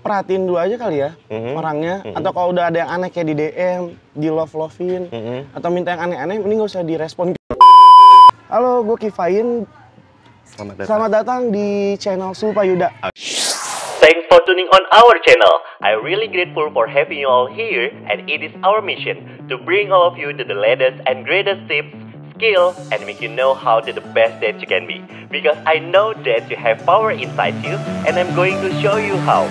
perhatiin dulu aja kali ya orangnya. Atau kalau udah ada yang aneh kayak di DM, di love-lovein, atau minta yang aneh-aneh, mending gak usah direspon. Halo, gue Kifain. Selamat datang di channel Sulpayuda. Thanks for tuning on our channel. I'm really grateful for having you all here, and it is our mission to bring all of you to the latest and greatest tips, skill, and make you know how to the best that you can be. Because I know that you have power inside you, and I'm going to show you how.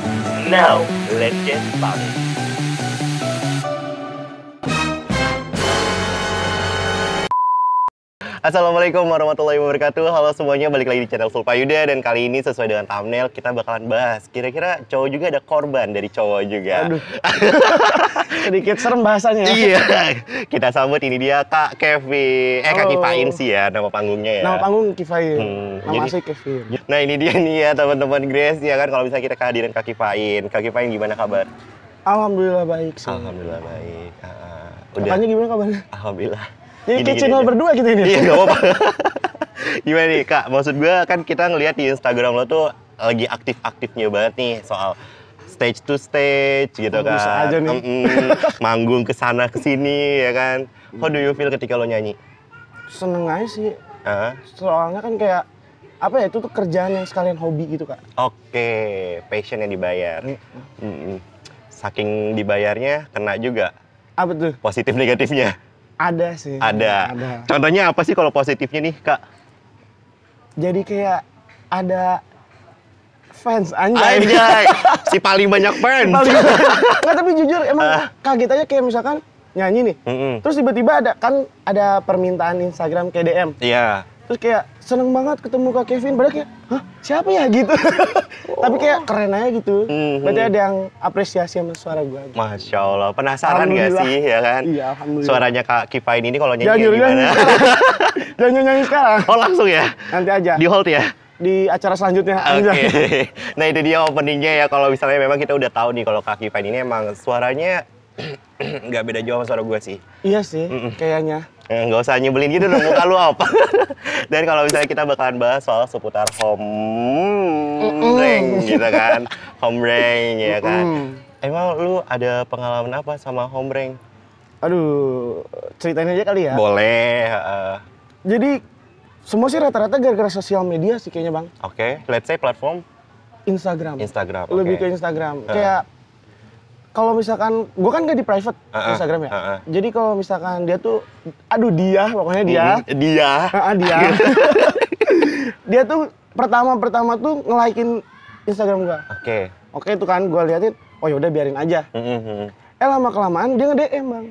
Now, let's get started. Assalamualaikum warahmatullahi wabarakatuh. Halo semuanya, balik lagi di channel Sulpayuda. Dan kali ini sesuai dengan thumbnail, kita bakalan bahas kira-kira cowok juga ada korban dari cowok juga. Aduh. Sedikit serem bahasanya. Iya. Kita sambut, ini dia Kak Kevin. Kak Kifain sih ya nama panggungnya ya. Nama panggung Kifain. Nama asli Kevin. Nah ini dia nih ya teman-teman Grace ya kan, kalau misalnya kita kehadiran Kak Kifain. Kak Kifain gimana kabar? Alhamdulillah baik sih. Alhamdulillah baik. Udah. Kakaknya gimana kabarnya? Alhamdulillah. Jadi kayak channel berdua gitu ini. Iya, gak apa-apa. Gimana nih, Kak? Maksud gue kan kita ngeliat di Instagram lo tuh lagi aktif-aktifnya banget nih soal stage to stage gitu kan. Bisa aja nih. Manggung kesana kesini ya kan. How do you feel ketika lo nyanyi? Seneng aja sih. Soalnya kan kayak apa ya, itu tuh kerjaan yang sekalian hobi gitu, Kak. Oke, passion yang dibayar. Saking dibayarnya kena juga. Apa tuh? Positif negatifnya. Ada sih. Ada. Contohnya apa sih kalau positifnya nih, Kak? Jadi kayak ada fans anjay. Si paling banyak fans. Nggak, tapi jujur emang kaget aja kayak misalkan nyanyi nih. Terus tiba-tiba ada permintaan Instagram kayak DM. Iya. Terus kayak seneng banget ketemu Kak Kevin, padahal kayak, hah siapa ya gitu. Tapi kayak keren aja gitu. Berarti ada yang apresiasi sama suara gue. Masya Allah, penasaran gak sih ya kan? Iya, alhamdulillah. Suaranya Kak Kifain ini kalau nyanyi gimana? Jangan nyanyi sekarang. Oh langsung ya? Nanti aja. Di hold ya? Di acara selanjutnya. Oke. Nah itu dia openingnya ya, kalau misalnya memang kita udah tahu nih kalau Kak Kifain ini emang suaranya nggak beda jauh sama suara gue sih. Iya sih, kayaknya. Nggak usah nyebelin gitu dong, muka lu apa. Dan kalau misalnya kita bakalan bahas soal seputar hombreng gitu kan. Hombreng ya kan. Emang lu ada pengalaman apa sama hombreng? Aduh, ceritain aja kali ya. Boleh. Jadi semua sih rata-rata gara-gara sosial media sih kayaknya, Bang. Oke, let's say platform Instagram. okay. Lebih ke Instagram. Kayak kalau misalkan, gue kan gak di private Instagram ya. Jadi kalau misalkan dia tuh, dia pokoknya dia. Dia. Dia tuh pertama tuh nge-like-in Instagram gue. Oke, itu kan gue liatin, oh yaudah biarin aja. Lama-kelamaan dia nge-DM, Bang.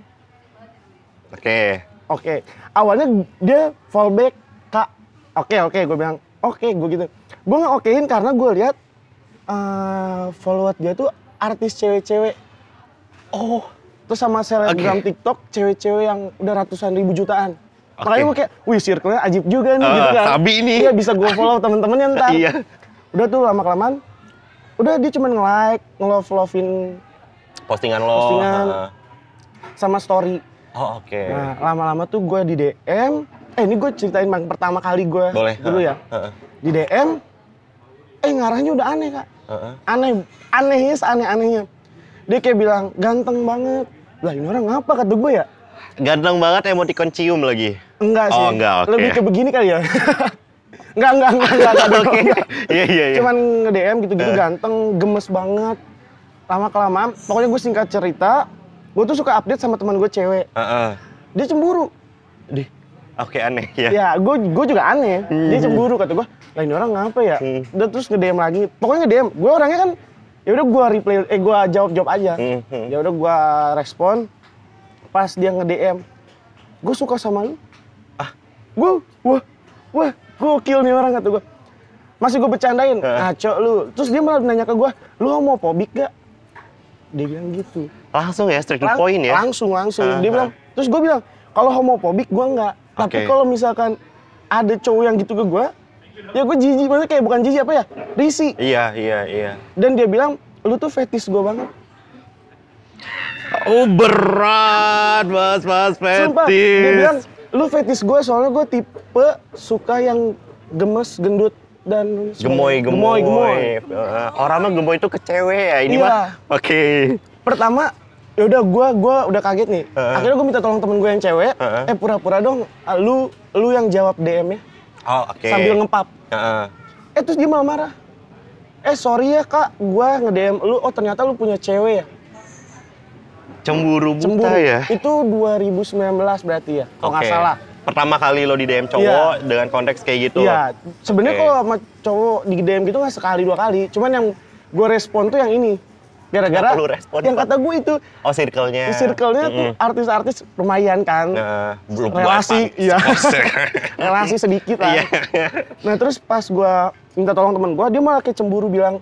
Oke. Awalnya dia fallback, Kak. Oke, gue bilang, oke, gue gitu. Gue nge-okein karena gue lihat follower dia tuh artis cewek-cewek. Terus sama selebgram TikTok, cewek-cewek yang udah ratusan ribu jutaan. Makanya gue kayak, wih circle-nya ajib juga nih gitu kan. Sabi nih. Iya, bisa gue follow temen-temennya ntar. Iya. Udah tuh lama-kelamaan, udah dia cuma nge-like, nge-love-lovein postingan lo. Sama story. Oke. Nah, lama-lama tuh gue di DM, ini gue ceritain Bang, pertama kali gue dulu ya. Di DM, ngarahnya udah aneh, Kak. Anehnya seaneh-anehnya. Dia kayak bilang, ganteng banget. Lah ini orang ngapa kata gue ya? Ganteng banget, emoticon cium lagi? Enggak sih. Enggak, Lebih ke begini kali ya. Enggak. Iya. Cuman nge-DM gitu-gitu ganteng, gemes banget. Lama-kelamaan, pokoknya gue singkat cerita, gue tuh suka update sama teman gue cewek. Dia cemburu. Oke, aneh ya. Ya, gue juga aneh. Dia cemburu kata gue. Lah ini orang ngapa ya? Udah terus nge-DM lagi. Pokoknya nge-DM. Gue orangnya kan ya udah gue reply, gue jawab aja. Ya udah gue respon. Pas dia nge-DM, gue suka sama lu. Wah, gokil nih orang kata gue. Masih gue bercandain, ngaco lu. Terus dia malah nanya ke gue, lu homofobik gak? Dia bilang gitu. Langsung ya, straight to the point ya? Langsung. Dia bilang, terus gue bilang, kalau homofobik gue enggak. Tapi kalau misalkan ada cowok yang gitu ke gue, ya gue jijik, maksudnya kayak bukan jijik apa ya? Risih. Iya. Dan dia bilang, lu tuh fetis gue banget. Berat, mas fetis. Sumpah, dia bilang, lu fetis gue soalnya gue tipe suka yang gemes, gendut. dan gemoy. Orang mah gemoy itu ke cewek ya, ini mah. Oke. Pertama, ya udah gua udah kaget nih. Akhirnya gua minta tolong temen gue yang cewek, pura-pura dong lu yang jawab DM-nya. Oh, oke. Sambil ngepap. Terus dia malah marah. Sorry ya Kak, gua nge-DM lu, oh ternyata lu punya cewek ya. Cemburu buta ya? Itu 2019 berarti ya, kalau nggak salah. Pertama kali lo di DM cowok dengan konteks kayak gitu? Iya, sebenarnya kalau sama cowok di DM gitu nggak sekali 2 kali. Cuman yang gue respon tuh yang ini. Gara-gara yang kata gue itu. Oh, circle-nya. Circle-nya tuh artis-artis lumayan kan. Belum relasi, iya. Relasi sedikit lah. Nah terus pas gue minta tolong temen gue, dia malah kayak cemburu bilang,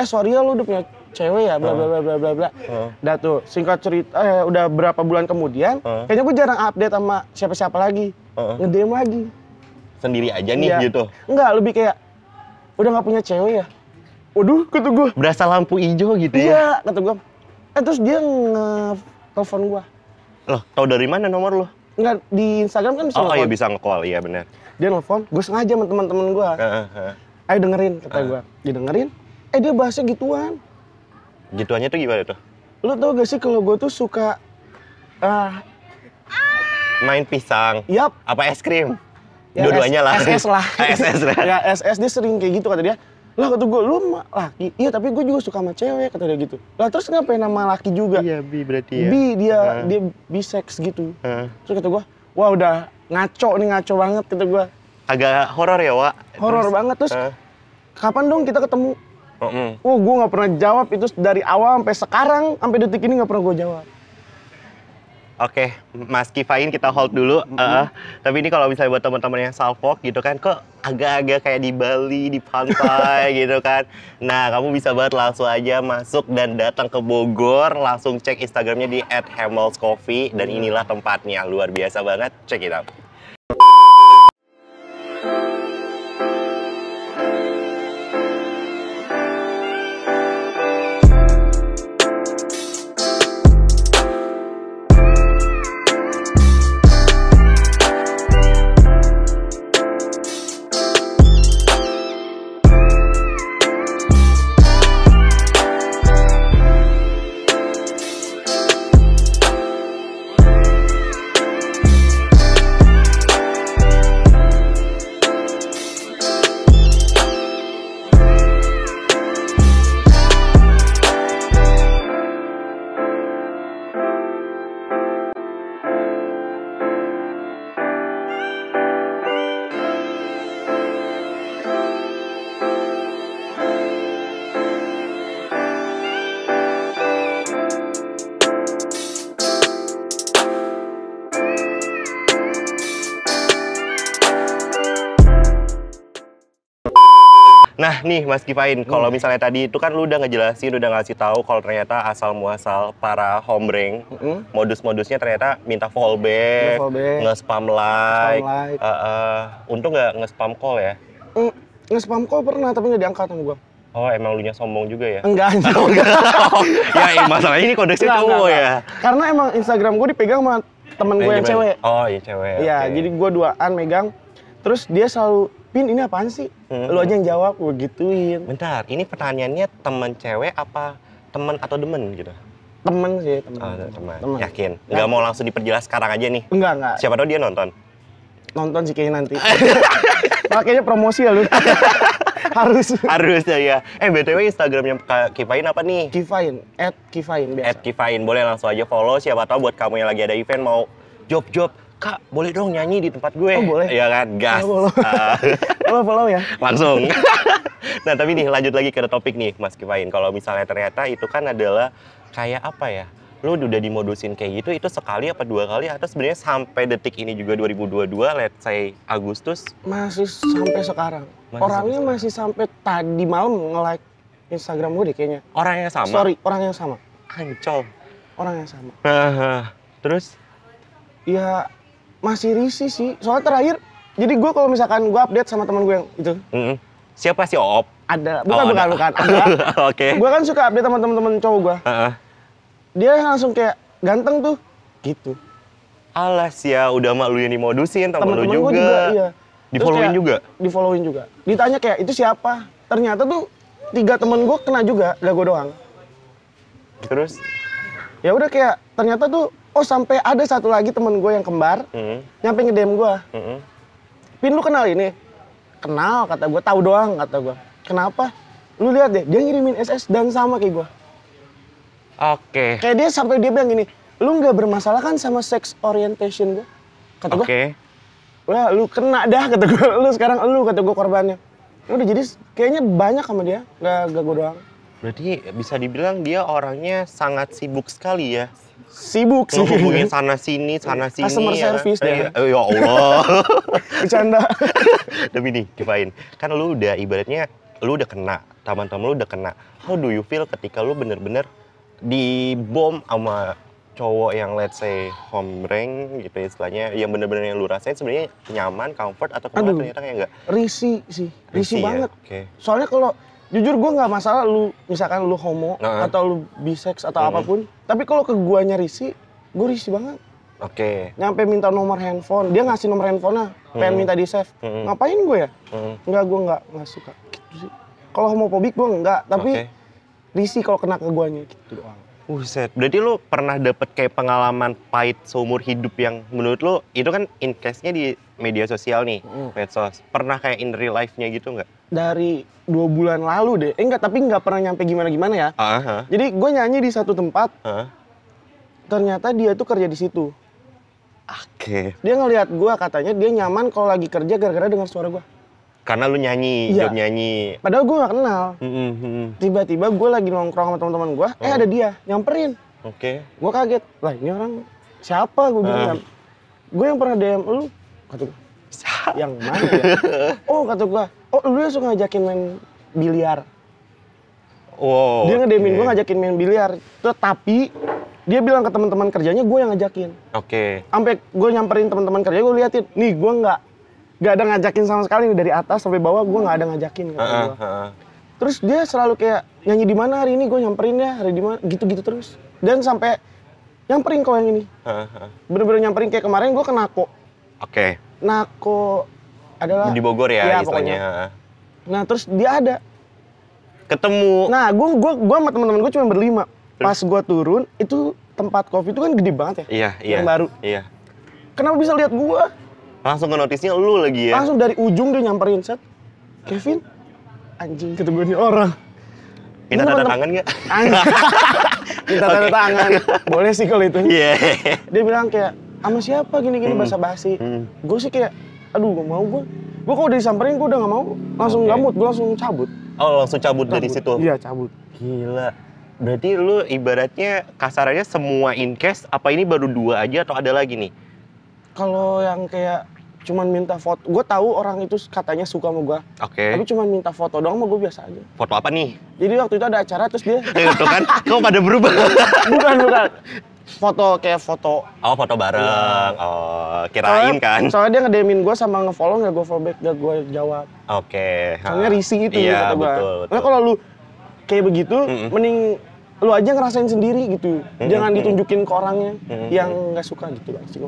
sorry ya lu udah punya cewek ya, bla bla bla bla bla bla. Dah tuh, singkat cerita, udah berapa bulan kemudian, kayaknya gue jarang update sama siapa-siapa lagi. Nge-DM lagi. Sendiri aja nih gitu? Enggak, lebih kayak, udah nggak punya cewek ya? Waduh, kata gue. Berasa lampu hijau gitu ya? Iya, kata gue. Terus dia nge-telepon gue. Loh, tau dari mana nomor lo? Enggak, di Instagram kan bisa nge-call. Oh iya, bisa nge-call, iya benar. Dia nelfon, gue sengaja sama teman-teman gue. Ayo dengerin, kata gue. Dia dengerin, dia bahasnya gituan. Gituannya tuh gimana tuh? Lo tau gak sih kalau gue tuh suka main pisang? Yap. Apa es krim? Ya, dua-duanya lah. SS lah. SS lah. Ya SS, dia sering kayak gitu kata dia. Lah kata gue, lu laki? Iya tapi gue juga suka sama cewek, kata dia gitu. Lah terus ngapain nama laki juga? Iya, bi berarti ya. Bi, dia bisex gitu. Terus kata gue, wah udah ngaco banget kata gue. Agak horor ya, Wak? Horor banget. Terus kapan dong kita ketemu? Oh, gue nggak pernah jawab itu dari awal sampai sekarang, sampai detik ini nggak pernah gue jawab. Oke, Mas Kifain kita hold dulu. Tapi ini kalau misalnya buat teman-teman yang salfok gitu kan, kok agak-agak kayak di Bali, di pantai gitu kan. Nah, kamu bisa banget langsung aja masuk dan datang ke Bogor, langsung cek Instagramnya di @hamelscoffee dan inilah tempatnya, luar biasa banget. Check it out. Nah nih Mas Kifain, kalau misalnya tadi itu kan lu udah ngejelasin, udah ngasih tahu kalau ternyata asal muasal para hombreng, modus-modusnya ternyata minta fallback, nge-spam like. Untung nggak nge-spam call ya? Nge-spam call pernah, tapi nggak diangkat sama gua. Oh emang lu nya sombong juga ya? Enggak. Ya masalahnya ini konteksnya cowok ya? Karena emang Instagram gua dipegang sama temen gue yang cewek. Oh iya cewek. Iya, jadi gua duaan megang. Terus dia selalu, Pin ini apaan sih? Lu aja yang jawab, gue gituin. Bentar, ini pertanyaannya temen cewek apa temen atau demen gitu? Temen sih, temen. Temen. Yakin? Nggak mau langsung diperjelas sekarang aja nih? Enggak. Siapa tahu dia nonton? Nonton sih kayaknya nanti. Makanya promosi ya lu. Harus ya. BTW Instagramnya Kifain apa nih? Kifain, @Kifain biasa. @Kifain, boleh langsung aja follow. Siapa tahu buat kamu yang lagi ada event mau job, Kak, boleh dong nyanyi di tempat gue? Oh, boleh. Iya kan, gas. Follow ya. Langsung. Nah, tapi nih lanjut lagi ke topik nih, Mas Kifain. Kalau misalnya ternyata itu kan adalah kayak apa ya? Lu udah dimodusin kayak gitu, itu sekali apa 2 kali? Atau sebenarnya sampai detik ini juga 2022, let's say Agustus? Masih sampai sekarang. Orangnya masih sampai tadi malam nge-like Instagram gue deh kayaknya. Orang yang sama? Sorry, orang yang sama. Ancol. Orang yang sama. Terus? Ya, masih risih sih. Soalnya terakhir, jadi gue kalau misalkan gue update sama teman gue yang itu. Siapa sih Op? Ada, bukan. Ada. Oke. Gue kan suka update sama teman-teman cowok gue. Dia langsung kayak ganteng tuh, gitu. Alas ya, udah mak lu yang dimodusin, temen lu juga. Iya. Di-followin juga? Di-followin juga. Ditanya kayak, itu siapa? Ternyata tuh 3 temen gue kena juga, gak gue doang. Terus? Ya udah kayak, ternyata tuh, oh sampai ada satu lagi temen gue yang kembar, nyampe nge-DM gue. Pin, lu kenal ini? Kenal, kata gue, tahu doang, kata gue. Kenapa? Lu lihat deh, dia ngirimin SS dan sama kayak gue. Oke. Kayak dia sampai dia bilang gini, lu nggak bermasalah kan sama sex orientation gue? Kata gue. Oke. Wah, lu kena dah, kata gue. Lu sekarang kata gue korbannya. Udah, jadi kayaknya banyak sama dia, nggak gue doang. Berarti bisa dibilang dia orangnya sangat sibuk sekali ya? Sibuk sih. Ngehubungin sana-sini Customer ya. service dia. Ya Allah. Bercanda. Demi nih, Kifain. Kan lu udah ibaratnya, lu udah kena, teman-teman lu udah kena. How do you feel ketika lu bener-bener dibom sama cowok yang let's say hombreng gitu ya istilahnya, yang bener-bener yang lu rasain sebenarnya nyaman, comfort, atau kemana ternyata kayak enggak? Risih sih, risih banget. Ya? Okay. Soalnya kalau jujur gue nggak masalah lu misalkan lu homo atau lu bisex atau apapun, tapi kalau ke guanya risih, gue risih banget. Oke. Nyampe minta nomor handphone, dia ngasih nomor handphonenya, pengen minta di save. Ngapain gue ya? Enggak, gue nggak suka. Gitu sih. Kalau homofobik gue enggak, tapi risih kalau kena ke guanya gitu doang. Buset, berarti lu pernah dapet kayak pengalaman pahit seumur hidup yang menurut lu itu kan in case-nya di media sosial nih, medsos. Pernah kayak in real life-nya gitu nggak? Dari 2 bulan lalu deh, tapi nggak pernah nyampe gimana-gimana ya. Jadi gue nyanyi di satu tempat, ternyata dia tuh kerja di situ. Oke. Dia ngelihat gue, katanya dia nyaman kalau lagi kerja gara-gara dengar suara gue. Karena lu nyanyi, job nyanyi. Padahal gue gak kenal. Tiba-tiba gue lagi nongkrong sama teman-teman gue, ada dia, nyamperin. Oke. Gue kaget, lah ini orang siapa? Gue bilang, gue yang pernah DM lu. Kata gue, yang mana ya? Oh, kata gue, oh lu yang suka ngajakin main biliar. Wow. Dia nge-DM-in gue ngajakin main biliar. Tapi dia bilang ke teman-teman kerjanya gue yang ngajakin. Oke. Sampai gue nyamperin teman-teman kerja, gue liatin, nih gue nggak ada ngajakin sama sekali nih, dari atas sampai bawah gue nggak ada ngajakin kata gue. Terus dia selalu kayak nyanyi di mana hari ini, gue nyamperin ya hari di mana, gitu-gitu terus. Dan sampai nyamperin kok yang ini. Bener-bener nyamperin, kayak kemarin gue ke Nako. Oke. Nako adalah di Bogor ya istilahnya. Nah terus dia ada. Ketemu. Nah gue sama teman-teman gue cuma berlima. Pas gue turun itu tempat kopi itu kan gede banget ya. Iya. Yang baru. Iya. Kenapa bisa lihat gue? Langsung ke notisnya lu lagi ya? Langsung dari ujung dia nyamperin, set. Kevin, anjing kata gue nih orang. Minta tanda tangan nggak? Minta tanda tangan. Boleh sih kalau itu. Iya. Dia bilang kayak, sama siapa gini-gini basa-basi. Gue sih kayak, aduh gak mau gue. Gue kalau udah disamperin gue udah gak mau. Langsung gamut, gue langsung cabut. Oh langsung cabut dari situ? Iya cabut. Gila. Berarti lu ibaratnya kasarannya semua in case, apa ini baru 2 aja atau ada lagi nih? Kalau yang kayak cuman minta foto, gue tahu orang itu katanya suka sama gue. Oke. Tapi cuman minta foto doang sama gue biasa aja. Foto apa nih? Jadi waktu itu ada acara terus dia. Itu kan, kok pada berubah? Bukan. Foto kayak foto. Oh foto bareng. Oh kirain kan? Soalnya dia nge-DM-in gue sama nge-follow, nggak gue follow back, nggak gue jawab. Oke. Soalnya risih itu iya, kata gue. Betul. Nah kalau lu kayak begitu, mending lu aja ngerasain sendiri gitu. Jangan ditunjukin ke orangnya yang nggak suka gitu lah sih.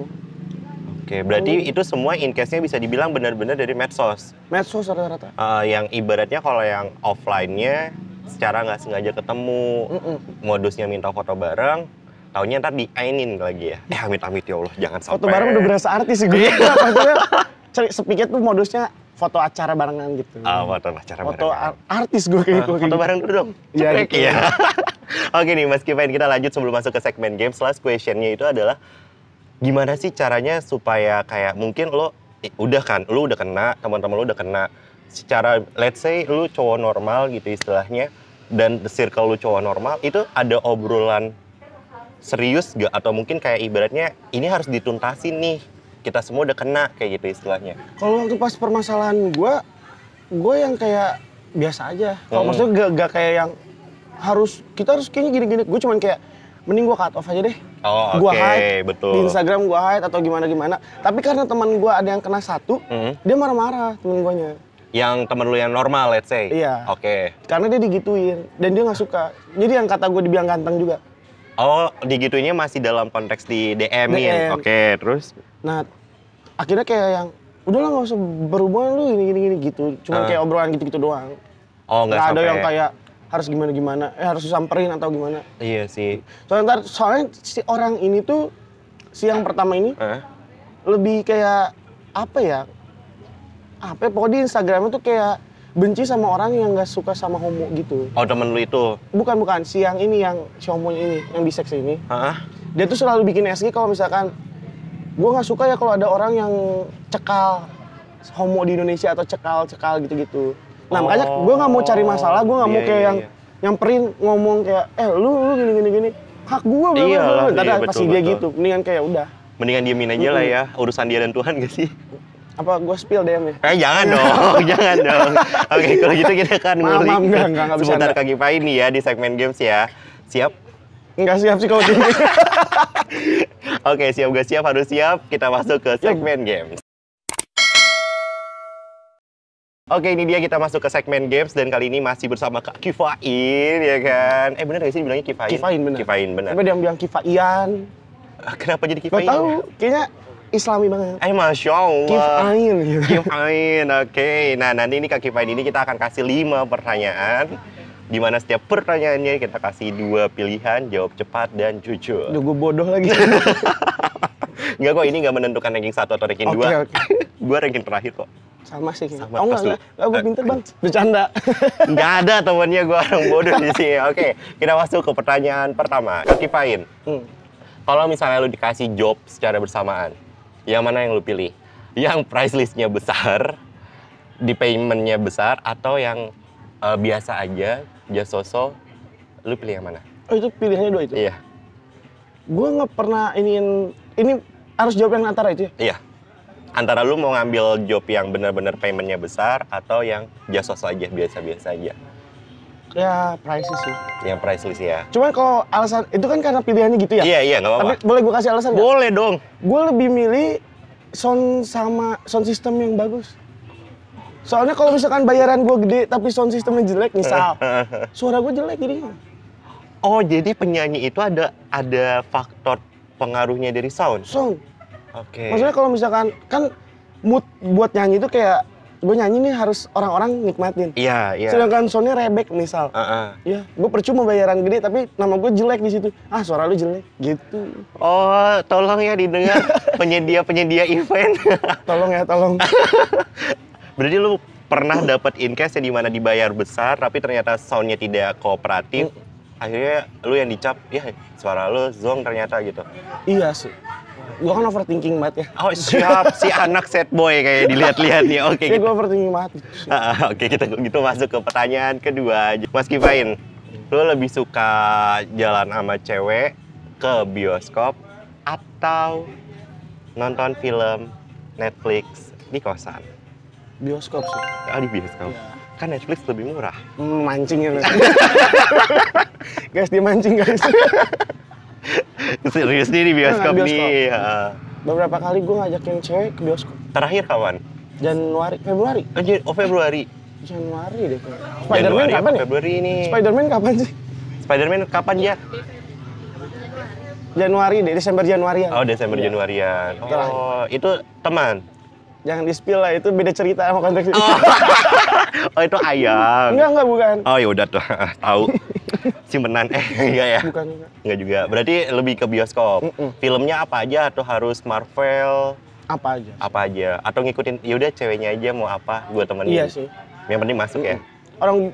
Oke, berarti itu semua in case-nya bisa dibilang benar-benar dari medsos. Medsos rata-rata. Yang ibaratnya kalau yang offline-nya secara nggak sengaja ketemu, modusnya minta foto bareng, taunya ntar diainin lagi ya. Amit-amit ya Allah, jangan sampai. Foto bareng udah berasa artis sih gue. Maksudnya sepikir tuh modusnya foto acara barengan gitu. Foto acara barengan. Foto artis gue kayak gitu. Foto bareng dulu dong. Iya gitu. Ya. Oke nih, Mas Kifain, kita lanjut sebelum masuk ke segmen games. Last question-nya itu adalah gimana sih caranya supaya kayak mungkin lu udah kena, teman-teman lu udah kena. Secara let's say lu cowok normal gitu istilahnya, dan circle lu cowok normal, itu ada obrolan serius gak? Atau mungkin kayak ibaratnya ini harus dituntasin nih, kita semua udah kena kayak gitu istilahnya. Kalau waktu pas permasalahan gue yang kayak biasa aja. Kalau maksudnya gak kayak yang kita harus kayaknya gini-gini. Gue cuman kayak mending gue cut off aja deh. Oh, gue hide betul. Di Instagram gue hide atau gimana. Tapi karena teman gue ada yang kena satu, dia marah-marah temen guanya. Yang temen lu yang normal, let's say? Iya. Oke. Karena dia digituin, dan dia nggak suka. Jadi yang kata gue dibilang ganteng juga. Oh, digituinnya masih dalam konteks di DM-in? DM. Oke, terus? Nah, akhirnya kayak yang, udahlah nggak usah berhubungan lu gini gitu. Cuman kayak obrolan gitu-gitu doang. Oh, nggak ada sampai yang kayak harus gimana, harus disamperin atau gimana. Iya sih. Soalnya si orang ini tuh, si yang pertama ini, lebih kayak, apa ya, pokoknya di Instagramnya tuh kayak benci sama orang yang nggak suka sama homo gitu. Oh, temen lu itu? Bukan, si yang ini, si homonya ini, yang bisex ini. Dia tuh selalu bikin SG kalau misalkan, gue nggak suka ya kalau ada orang yang cekal homo di Indonesia atau cekal gitu-gitu. Nah makanya gue nggak mau cari masalah, gue nggak mau kayak yang nyamperin ngomong kayak, lu gini, hak gue iya, pasti dia gitu. Mendingan kayak udah. Mendingan diemin aja lah ya, urusan dia dan Tuhan gak sih? Apa gue spill DM-nya? Jangan dong, jangan dong. Oke, kalau gitu kita akan ngulik enggak bisa. seputar Kak Kifa ini ya di segmen games ya. Siap? Enggak siap sih kalau gini. Oke, siap gak siap? Harus siap. Kita masuk ke segmen games. Oke, ini dia kita masuk ke segmen games dan kali ini masih bersama Kak Kifain, ya kan? Bener gak sih dibilangnya Kifain? Kifain, bener. Kifain, bener. Tapi dia bilang Kifaian. Kenapa jadi Kifain? Gak tahu, kayaknya Islami banget. Masya Allah. Kifain. Kifain, oke. Nah, nanti ini Kak Kifain ini kita akan kasih 5 pertanyaan. Di mana setiap pertanyaannya kita kasih 2 pilihan, jawab cepat dan jujur. Duh, gue bodoh lagi. Enggak kok, ini nggak menentukan ranking 1 atau ranking 2. Oke. Gue ranking terakhir kok. Sama sih. Sama, enggak, gue pinter bang. Bercanda. Nggak ada temennya, gue orang bodoh di sini. Oke, kita masuk ke pertanyaan pertama. Kak Kifain, kalau misalnya lu dikasih job secara bersamaan, yang mana yang lu pilih? Yang price list-nya besar, di payment-nya besar, atau yang biasa aja, just so-so, lu pilih yang mana? Oh itu pilihannya 2 itu? Iya. Gue nggak pernah ini harus jawab yang antara itu ya? Iya. Antara lu mau ngambil job yang benar-benar payment-nya besar, atau yang just so-so aja, biasa-biasa aja? Ya price sih. Yang price list ya? Cuman kalau alasan, itu kan karena pilihannya gitu ya? Iya, nggak apa-apa. Tapi boleh gue kasih alasan nggak? Boleh dong. Gue lebih milih sound system yang bagus. Soalnya kalau misalkan bayaran gue gede tapi sound systemnya jelek, misal suara gue jelek jadinya. Oh, jadi penyanyi itu ada faktor pengaruhnya dari sound? Sound. Oke. Maksudnya kalau misalkan, kan mood buat nyanyi itu kayak, gue nyanyi nih harus orang-orang nikmatin. Iya. Sedangkan soundnya rebek misal. Ya, gue percuma bayaran gede tapi nama gue jelek di situ. Suara lu jelek, gitu. Oh, tolong ya didengar penyedia event. Tolong. Berarti lu pernah dapat in case yang dimana dibayar besar tapi ternyata soundnya tidak kooperatif, akhirnya lu yang dicap, ya suara lu zong ternyata gitu. Iya sih. Gue kan overthinking banget ya. Oh siap, si anak sad boy kayak dilihat-lihat nih. Oke. Gue overthinking banget. Oke, kita gitu masuk ke pertanyaan kedua. Mas Kifain, lu lebih suka jalan sama cewek ke bioskop atau nonton film Netflix di kosan? Bioskop sih. Di bioskop. Iya. Kan Netflix lebih murah. Mancing ya. Guys, dia mancing guys. Serius nih di bioskop nih. Beberapa kali gue ngajakin cewek ke bioskop. Terakhir kapan? Februari. Oh, Februari. Januari deh. Spider-Man kapan ya? Februari ini. Spider-Man kapan sih? Spider-Man kapan ya? Januari deh, Desember Januarian. Oh, Desember Januarian. Oh, itu teman. Jangan di-spill lah, itu beda cerita sama konteks ini. Oh, itu ayam. Enggak, bukan. Oh, ya udah tuh. Tahu. Simpenan. Enggak ya? Bukan. Enggak juga. Berarti lebih ke bioskop. Filmnya apa aja atau harus Marvel? Apa aja. Apa aja. Atau ngikutin, yaudah ceweknya aja mau apa, gua temenin. Iya sih. Yang penting masuk ya? Orang...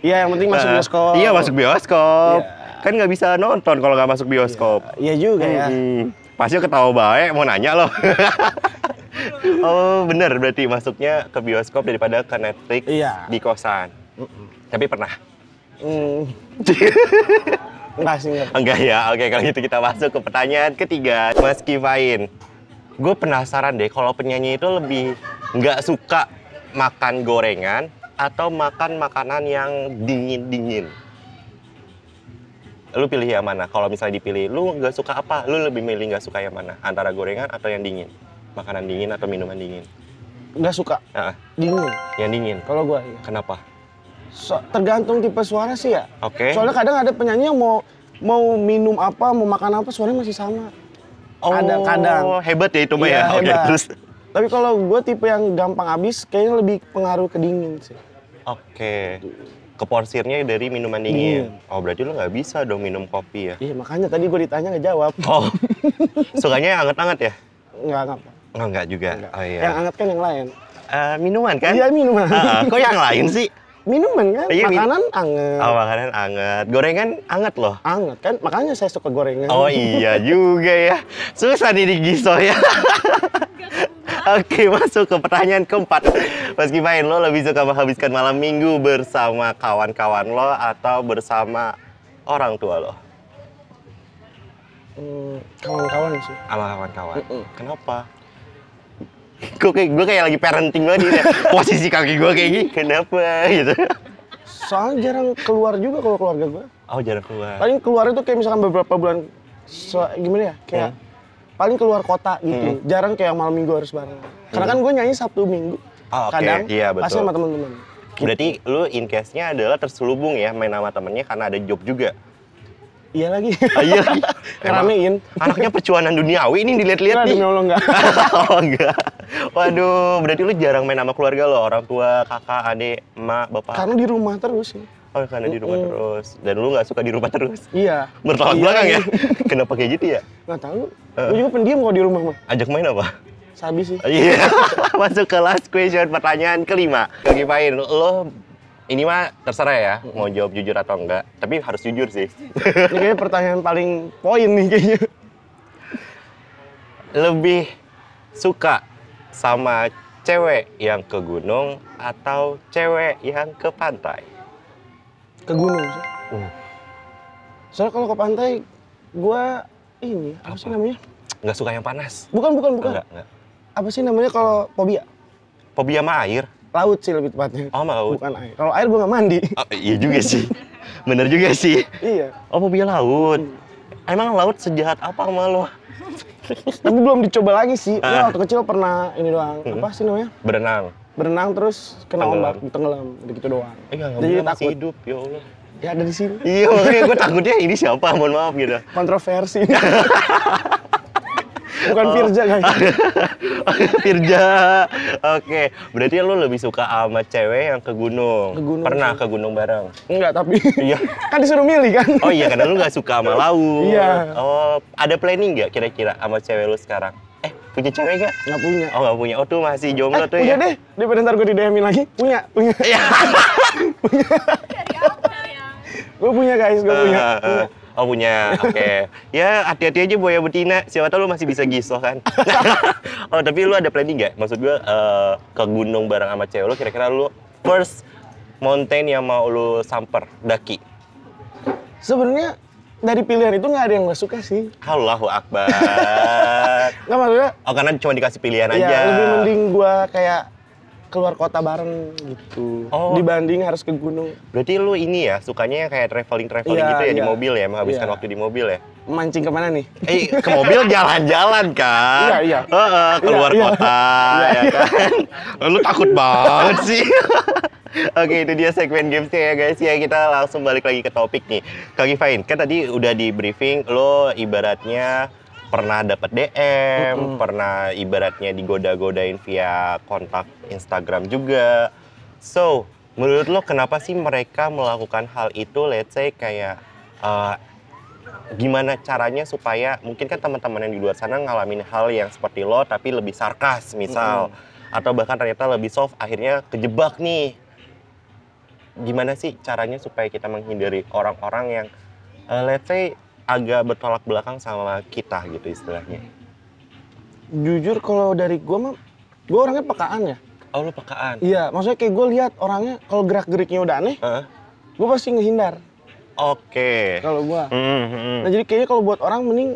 Iya, yang penting masuk bioskop. Iya, masuk bioskop. Kan nggak bisa nonton kalau nggak masuk bioskop. Iya juga ya. Pasti ketawa baik, mau nanya loh. Oh bener, berarti masuknya ke bioskop daripada ke Netflix di kosan. Tapi pernah? Enggak sih. Enggak ya, oke kalau gitu kita masuk ke pertanyaan ketiga. Mas Kifain, gue penasaran deh kalau penyanyi itu lebih nggak suka makan gorengan atau makan makanan yang dingin-dingin. Lu pilih yang mana? Kalau misalnya dipilih, lu nggak suka apa? Lu lebih milih nggak suka yang mana? Antara gorengan atau yang dingin? Makanan dingin atau minuman dingin? Nggak suka. Dingin. Yang dingin? Kalau gua, iya. Kenapa? Tergantung tipe suara sih ya. Oke. Soalnya kadang ada penyanyi yang mau minum apa, mau makan apa, suaranya masih sama. Oh, kadang. Hebat ya itu mah Iya, ya. Oke, hebat. terus. Tapi kalau gue tipe yang gampang habis, kayaknya lebih pengaruh ke dingin sih. Oke. Keporsirnya dari minuman dingin. Oh, berarti lu nggak bisa dong minum kopi ya? Iya, makanya tadi gue ditanya nggak jawab. Oh, sukanya yang anget-anget ya? Nggak. Oh, enggak juga. Enggak. Oh iya. Yang anget kan yang lain. Minuman kan? Iya, minuman. Kok yang lain sih? Minuman kan, Iya, makanan anget. Oh, makanan anget. Gorengan anget loh. Anget kan, makanya saya suka gorengan. Oh iya juga ya. Susah nih di Giso ya. Oke, masuk ke pertanyaan keempat. Mas Givain, lo lebih suka menghabiskan malam minggu bersama kawan-kawan lo atau bersama orang tua lo? Kawan-kawan sih. Sama kawan-kawan. Kenapa? Gue kayak lagi parenting banget ya. Posisi kaki gue kayak gini, kenapa gitu? Soalnya jarang keluar juga kalau keluarga gue. Oh, jarang keluar. Paling keluar itu kayak misalkan beberapa bulan, gimana ya, kayak paling keluar kota gitu. Jarang kayak malam minggu harus bareng. Karena kan gue nyanyi Sabtu Minggu. Oh, oke. Kadang Iya, betul. pasti sama teman-teman. Berarti lu in case-nya adalah terselubung ya main sama temennya karena ada job juga. Iya lagi. Iya. Ngeramein. Anaknya percuanan duniawi ini dilihat-lihat Enggak, nih. demi Allah enggak. Oh enggak. Waduh, berarti lu jarang main sama keluarga lo, orang tua, kakak, adik, emak, bapak. Karena di rumah terus sih. Oh, karena di rumah terus. Dan lu nggak suka di rumah terus. Iya. Bertolak Iya. belakang ya. Kenapa kayak gitu ya? Nggak tahu. Gue juga pendiam kalau di rumah mah. Ajak main apa? Sabi sih. Iya. Masuk ke last question, pertanyaan kelima. Kaki Pain, lo ini mah terserah ya, mau jawab jujur atau enggak. Tapi harus jujur sih. Ini kayaknya pertanyaan paling poin nih kayaknya. Lebih suka sama cewek yang ke gunung atau cewek yang ke pantai? Ke gunung sih. Soalnya kalau ke pantai, gua ini, apa sih namanya? Nggak suka yang panas? Bukan. Enggak. Apa sih namanya kalau fobia? Fobia sama air? Laut sih lebih tepatnya. Oh, sama laut? Bukan air. Kalau air gua nggak mandi. Oh, iya juga sih. Bener juga sih. Iya. Oh, fobia laut. Emang laut sejahat apa sama lo? Tapi belum dicoba lagi sih. Gua waktu kecil pernah ini doang. Apa sih namanya? Berenang. Berenang terus kena Tenggelam. ombak, tenggelam, gitu doang. Iya, nggak Jadi boleh masih takut. hidup, ya Allah. Ya ada di sini. Iya, makanya gue takutnya ini siapa, mohon maaf gitu. Kontroversi. Bukan Firja guys. Firja. Oke, berarti lo lebih suka sama cewek yang ke gunung. Ke gunung, Pernah sih. ke gunung bareng? Enggak, tapi Iya. kan disuruh milih kan. Oh iya, karena lu nggak suka sama laut. Iya. Oh, ada planning nggak kira-kira sama cewek lu sekarang? Punya cewek nggak? Nggak punya. Oh, nggak punya. Oh, tuh masih jomblo tuh punya ya? deh. Daripada ntar gue di DM-in lagi. Punya. Iya. Gue punya guys, gue punya. Oh, punya. Oke. Ya, hati-hati aja buaya betina. Siapa tahu lu masih bisa gisoh kan. Oh, tapi lu ada planning nggak? Maksud gua ke gunung bareng sama cewek lu, kira-kira lu first mountain yang mau lu samper, daki? Sebenarnya dari pilihan itu nggak ada yang gue suka sih. Allahu Akbar. Nggak maksudnya. Oh, karena cuma dikasih pilihan Ya aja. lebih mending gue kayak keluar kota bareng gitu. Oh. Dibanding harus ke gunung. Berarti lu ini ya, sukanya yang kayak traveling Iya, gitu ya di iya. mobil ya, menghabiskan Iya. waktu di mobil ya? Mancing kemana nih? Ke mobil jalan-jalan kan? Iya. Heeh, keluar Iya, iya. kota, Iya, ya iya. kan? Lu takut banget sih. Oke, itu dia segmen gamesnya ya guys. Ya, kita langsung balik lagi ke topik nih. Kak Givain, kan tadi udah di briefing, lo ibaratnya pernah dapat DM, pernah ibaratnya digoda-godain via kontak Instagram juga. So, menurut lo kenapa sih mereka melakukan hal itu? Let's say kayak gimana caranya supaya mungkin kan teman-teman yang di luar sana ngalamin hal yang seperti lo tapi lebih sarkas misal, atau bahkan ternyata lebih soft akhirnya kejebak nih. Gimana sih caranya supaya kita menghindari orang-orang yang let's say agak bertolak belakang sama kita gitu istilahnya? Jujur kalau dari gue mah, gue orangnya pekaan ya. Oh, lu pekaan? Iya, maksudnya kayak gue lihat orangnya kalau gerak-geriknya udah aneh, gue pasti ngehindar. Oke. Kalau gue. Nah jadi kayaknya kalau buat orang mending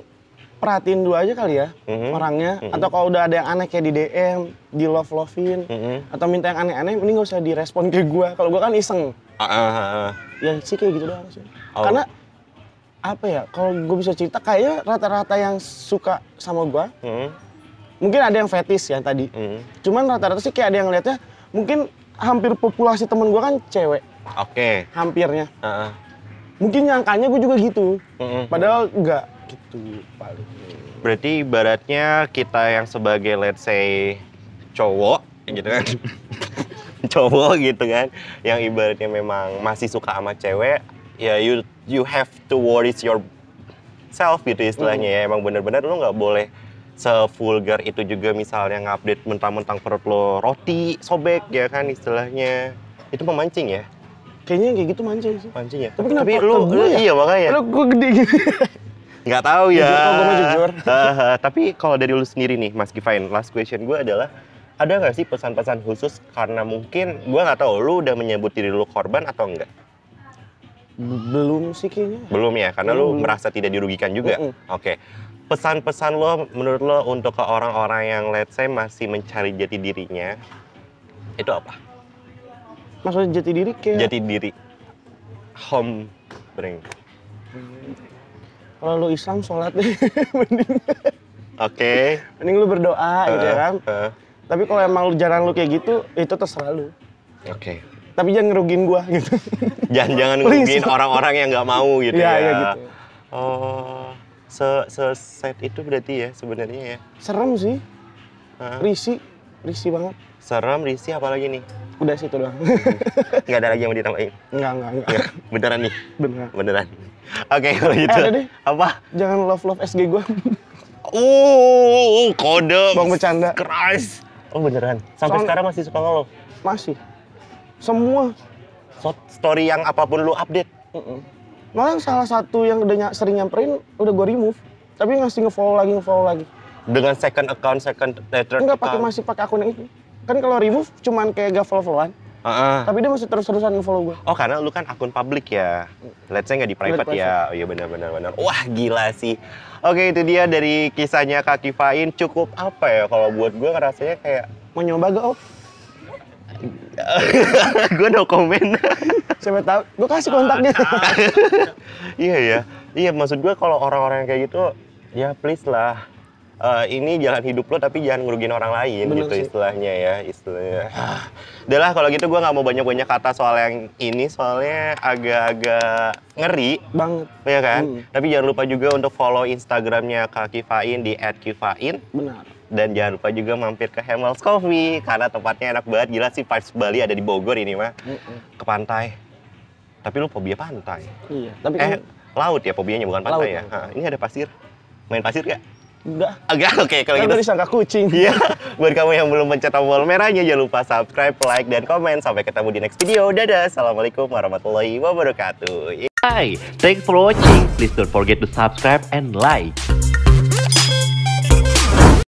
perhatiin dulu aja kali ya orangnya. Atau kalau udah ada yang aneh kayak di DM, di love-lovein, atau minta yang aneh-aneh, mending gak usah direspon ke gue. Kalau gue kan iseng. Ya sih kayak gitu doang sih. Oh. Karena apa ya, kalau gue bisa cerita kayaknya rata-rata yang suka sama gue, mungkin ada yang fetis ya tadi. Cuman rata-rata sih kayak ada yang lihatnya, mungkin hampir populasi temen gue kan cewek. Oke. Hampirnya. Mungkin nyangkanya gue juga gitu. Padahal enggak. Gitu paling. Berarti ibaratnya kita yang sebagai let's say cowok gitu kan. Cowok gitu kan, yang ibaratnya memang masih suka sama cewek, ya you have to worry yourself gitu istilahnya ya. Emang bener-bener lu nggak boleh sevulgar itu juga, misalnya ngupdate mentang-mentang perut lo roti sobek ya kan istilahnya. Itu memancing ya? Kayaknya kayak gitu mancing sih. Mancing ya? Tapi kenapa lu ya? iya makanya. Lu gue gede gitu. Nggak tahu ya. Jujur, kalau gue mau jujur. Tapi kalau dari lu sendiri nih, Mas Givain, last question gue adalah, ada nggak sih pesan-pesan khusus, karena mungkin gue nggak tahu lu udah menyebut diri lu korban atau enggak? Belum sih kayaknya. Belum ya, karena lu merasa tidak dirugikan juga. Oke. Pesan-pesan lo menurut lo untuk ke orang-orang yang let's say masih mencari jati dirinya, itu apa? Maksudnya jati diri kayak? Jati diri. Home bring. Kalau lu Islam sholat deh, mending. Oke. Mending lu berdoa gitu ya kan. Tapi kalau emang jalan lu kayak gitu, itu terserah lu. Oke. Tapi jangan ngerugiin gua gitu. Jangan ngerugiin orang-orang yang nggak mau gitu ya. Iya gitu. Oh, set itu berarti ya sebenarnya ya. Serem sih. Risih banget. Serem, risih, apalagi nih? Udah situ doang. Nggak ada lagi yang mau ditambahin? Enggak. Beneran nih? Beneran. Oke, kalau gitu. Ada deh. Apa? Jangan love SG gua. Kode. Bang bercanda. Keras. Oh beneran? Sampai sekarang masih suka nge-love? Masih. Semua. Story yang apapun lu update? Malah salah satu yang udah sering nyamperin, udah gue remove. Tapi masih nge-follow lagi. Dengan second account, third Enggak, account? masih pakai akun yang itu. Kan kalau remove cuman kayak gak follow-followan. Tapi dia masih terus-terusan nge-follow gue. Oh, karena lu kan akun publik ya. Let's say nggak di private ya. Oh iya benar. Wah, gila sih. Oke, itu dia dari kisahnya Kak Givain. Cukup apa ya, kalau buat gue ngerasanya kayak mau nyoba gak, Om? Gue no comment. Siapa tahu, gue kasih kontaknya. Iya ya. Iya, maksud gue kalau orang-orang kayak gitu, ya please lah. Ini jalan hidup lo tapi jangan ngerugiin orang lain. Bener gitu sih. Istilahnya ya. Udah lah, kalau gitu gue nggak mau banyak-banyak kata soal yang ini, soalnya agak-agak ngeri banget ya kan. Tapi jangan lupa juga untuk follow Instagramnya Kak Givain di @givain. Benar. Dan jangan lupa juga mampir ke Hamels Coffee karena tempatnya enak banget. Gila sih, vibes Bali ada di Bogor ini mah. Ke pantai. Tapi lu fobia pantai. Iya, tapi kan laut ya fobianya, bukan pantai ya. Ini ada pasir. Main pasir gak? Enggak. Agak oke kalau gitu. Kan disangka kucing. Iya. Buat kamu yang belum pencet tombol merahnya, jangan lupa subscribe, like, dan komen. Sampai ketemu di next video. Dadah. Assalamualaikum warahmatullahi wabarakatuh. Hi, thanks for watching. Please don't forget to subscribe and like.